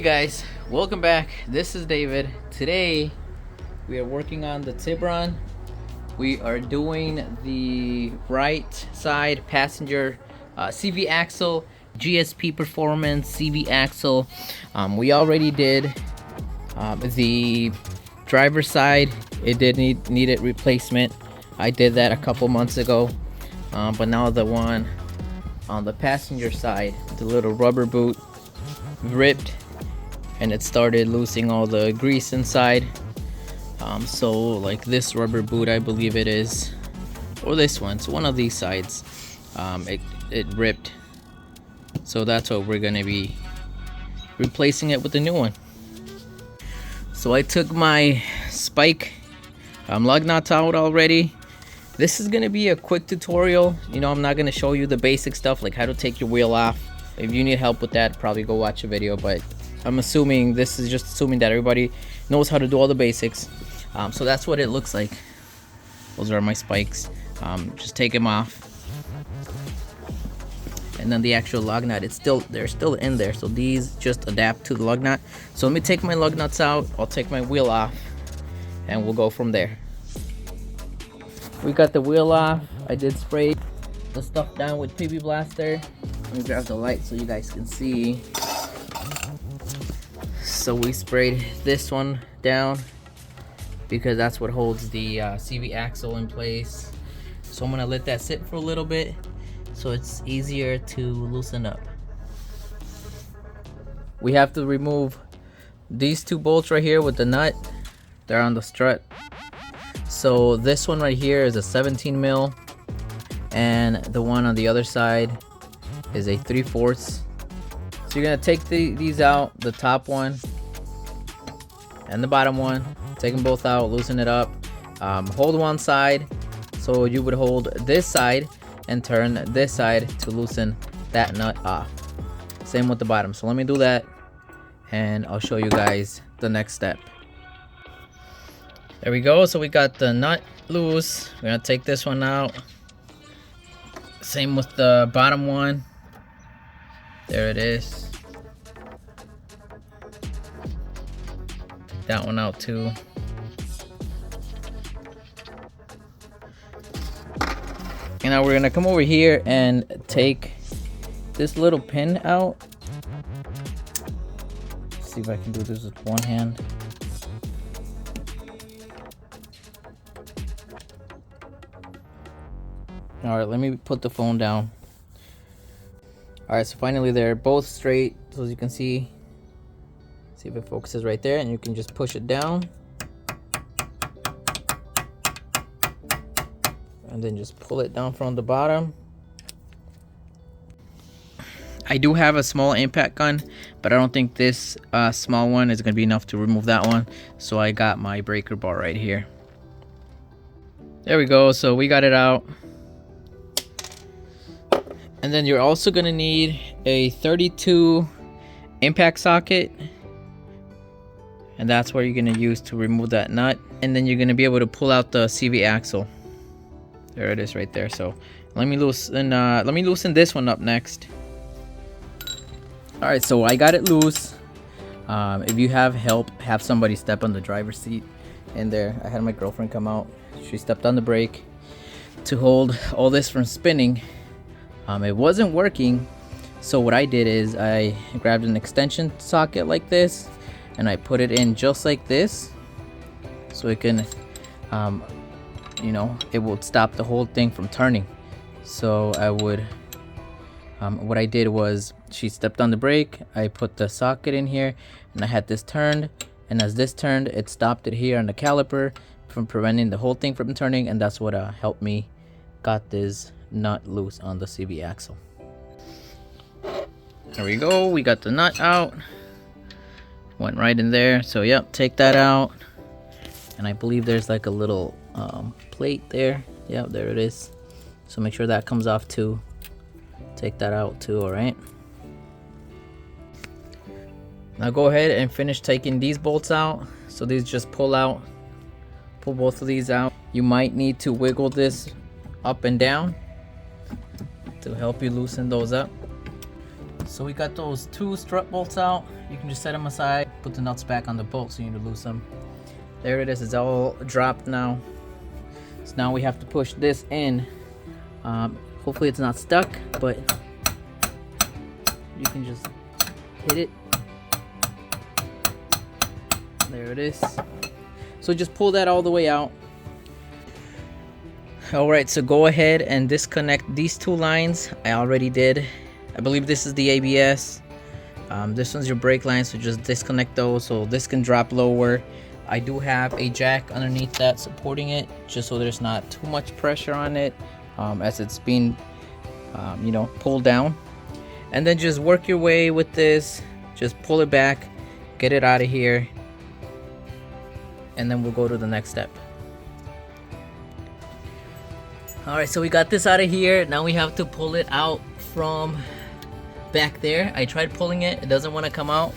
Guys, welcome back. This is David. Today we are working on the Tiburon. We are doing the right side passenger CV Axle, GSP Performance CV Axle. We already did the driver's side. It did needed replacement. I did that a couple months ago, but now the one on the passenger side, the little rubber boot ripped and it started losing all the grease inside. So like this rubber boot, I believe it is, or this one, it's one of these sides, it ripped. So that's what we're gonna be replacing it with a new one. So I took my spike lug nuts out already. This is gonna be a quick tutorial. You know, I'm not gonna show you the basic stuff like how to take your wheel off. If you need help with that, probably go watch a video, but I'm assuming this is just assuming that everybody knows how to do all the basics. So that's what it looks like. Those are my spikes. Just take them off, and then the actual lug nut, they're still in there, so these just adapt to the lug nut. So let me take my lug nuts out, I'll take my wheel off, and we'll go from there. We got the wheel off. I did spray the stuff down with PB Blaster. Let me grab the light so you guys can see. So we sprayed this one down because that's what holds the CV axle in place. So I'm gonna let that sit for a little bit so it's easier to loosen up. We have to remove these two bolts right here with the nut. They're on the strut. So this one right here is a 17 mil, and the one on the other side is a 3/4. So you're gonna take these out, the top one and the bottom one. Take them both out, loosen it up. Hold one side, so you would hold this side and turn this side to loosen that nut off. Same with the bottom. So let me do that and I'll show you guys the next step. There we go. So we got the nut loose. We're gonna take this one out. Same with the bottom one. There it is. Take that one out too. And now we're gonna come over here and take this little pin out. Let's see if I can do this with one hand. All right, let me put the phone down. All right, so finally they're both straight. So as you can see if it focuses right there, and you can just push it down. And then just pull it down from the bottom. I do have a small impact gun, but I don't think this small one is gonna be enough to remove that one. So I got my breaker bar right here. There we go, so we got it out. And then you're also gonna need a 32 impact socket. And that's what you're gonna use to remove that nut. And then you're gonna be able to pull out the CV axle. There it is right there. So let me loosen this one up next. All right, so I got it loose. If you have help, have somebody step on the driver's seat in there. I had my girlfriend come out. She stepped on the brake to hold all this from spinning. It wasn't working, so what I did is I grabbed an extension socket like this and I put it in just like this, so it can you know, it will stop the whole thing from turning. So I would what I did was, she stepped on the brake, I put the socket in here, and I had this turned, and as this turned, it stopped it here on the caliper from preventing the whole thing from turning, and that's what helped me got this nut loose on the CV axle. There we go, we got the nut out, went right in there. So yep, take that out, and I believe there's like a little plate there. Yep, there it is. So make sure that comes off too. Take that out too. All right, now go ahead and finish taking these bolts out. So these just pull out, pull both of these out. You might need to wiggle this up and down to help you loosen those up. So we got those 2 strut bolts out. You can just set them aside, put the nuts back on the bolt so you need to loosen them. There it is, it's all dropped now. So now we have to push this in. Hopefully it's not stuck, but you can just hit it. There it is. So just pull that all the way out. Alright, so go ahead and disconnect these 2 lines. I already did. I believe this is the ABS. This one's your brake line, so just disconnect those so this can drop lower. I do have a jack underneath that supporting it, just so there's not too much pressure on it as it's being you know, pulled down. And then just work your way with this. Just pull it back, get it out of here, and then we'll go to the next step. Alright, so we got this out of here. Now we have to pull it out from back there. I tried pulling it, it doesn't want to come out.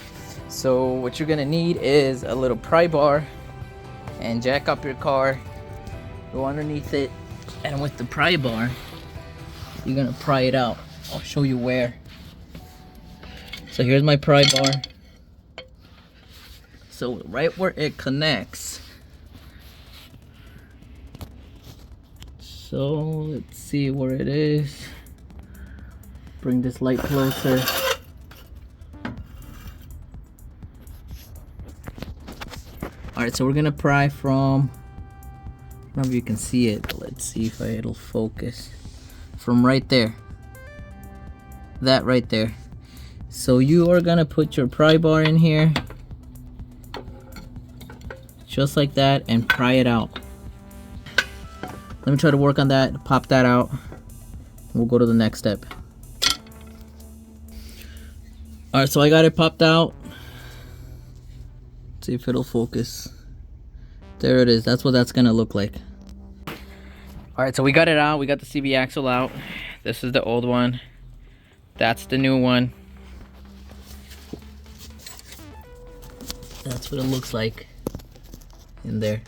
So what you're gonna need is a little pry bar and jack up your car, go underneath it, and with the pry bar you're gonna pry it out. I'll show you where. So here's my pry bar. So right where it connects. So let's see where it is. Bring this light closer. Alright, so we're gonna pry from, I don't know if you can see it, but let's see if it'll focus. From right there. That right there. So you are gonna put your pry bar in here. Just like that, and pry it out. Let me try to work on that, pop that out. We'll go to the next step. Alright, so I got it popped out. See if it'll focus. There it is. That's what that's gonna look like. Alright, so we got it out. We got the CV axle out. This is the old one. That's the new one. That's what it looks like in there.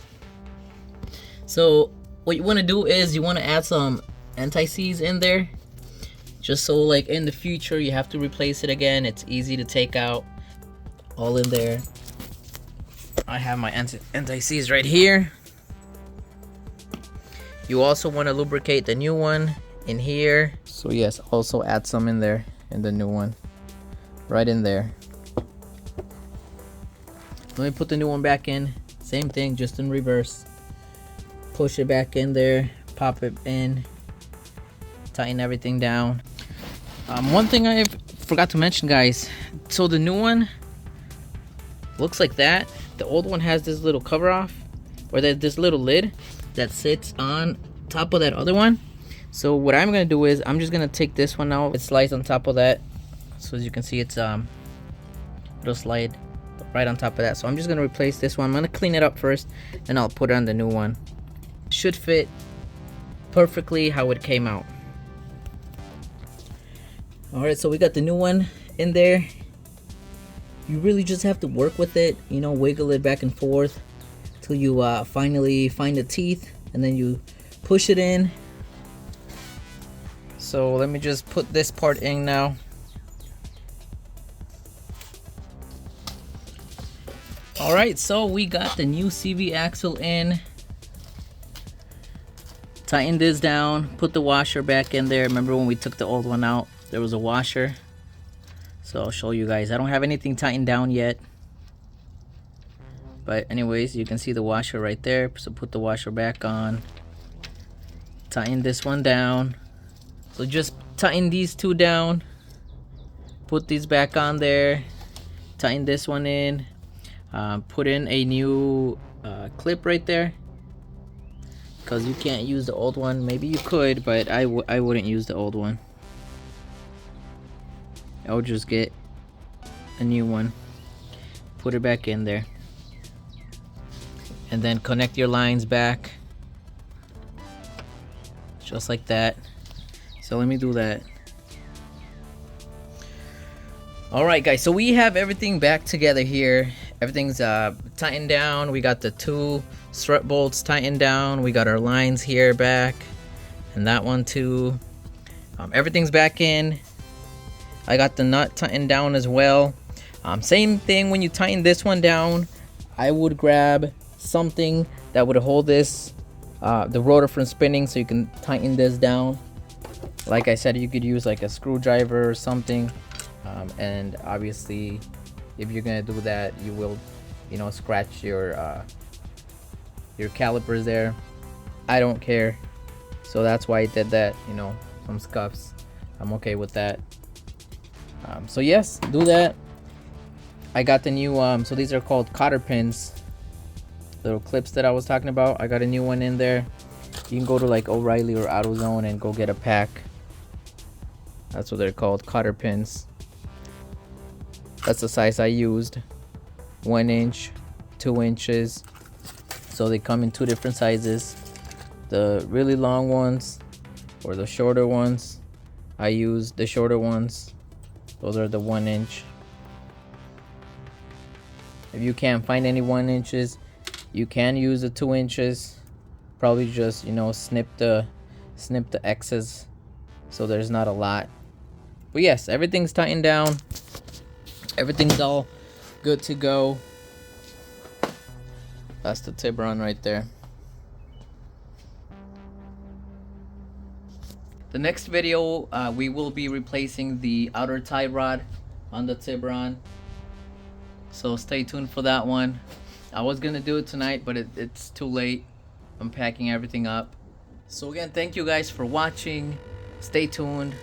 So what you want to do is you want to add some anti-seize in there, just so like in the future you have to replace it again, it's easy to take out. All in there. I have my anti-seize right here. You also want to lubricate the new one in here. So yes, also add some in there in the new one. Right in there. Let me put the new one back in. Same thing, just in reverse. Push it back in there, pop it in, tighten everything down. One thing I forgot to mention, guys. So the new one looks like that. The old one has this little cover off, or this little lid that sits on top of that other one. So what I'm gonna do is I'm just gonna take this one out. It slides on top of that. So as you can see, it's it'll slide right on top of that. So I'm just gonna replace this one. I'm gonna clean it up first, and I'll put on the new one. Should fit perfectly how it came out. Alright, so we got the new one in there. You really just have to work with it, you know, wiggle it back and forth till you finally find the teeth, and then you push it in. So let me just put this part in now. Alright, so we got the new CV axle in. Tighten this down, put the washer back in there. Remember when we took the old one out, there was a washer. So I'll show you guys. I don't have anything tightened down yet. But anyways, you can see the washer right there. So put the washer back on. Tighten this one down. So just tighten these two down. Put these back on there. Tighten this one in. Put in a new clip right there. Because you can't use the old one. Maybe you could, but I wouldn't use the old one. I would just get a new one, put it back in there, and then connect your lines back just like that. So let me do that. Alright guys, so we have everything back together here. Everything's tightened down. We got the 2 strut bolts tightened down. We got our lines here back, and that one too. Everything's back in. I got the nut tightened down as well. Same thing when you tighten this one down. I would grab something that would hold this, the rotor from spinning, so you can tighten this down. Like I said, you could use like a screwdriver or something. And obviously, if you're gonna do that, you will, you know, scratch your calipers there. I don't care, so that's why I did that. You know, some scuffs. I'm okay with that. So yes, do that. I got the new so these are called cotter pins, little clips that I was talking about. I got a new one in there. You can go to like O'Reilly or AutoZone and go get a pack. That's what they're called, cotter pins. That's the size I used, 1 inch, 2 inches. So they come in 2 different sizes, the really long ones or the shorter ones. I used the shorter ones. Those are the 1 inch. If you can't find any 1 inches, you can use the 2 inches. Probably just, you know, snip the X's so there's not a lot. But yes, everything's tightened down. Everything's all good to go. That's the Tiburon right there. The next video, we will be replacing the outer tie rod on the Tiburon. So stay tuned for that one. I was gonna do it tonight, but it's too late. I'm packing everything up. So again, thank you guys for watching. Stay tuned.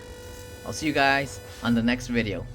I'll see you guys on the next video.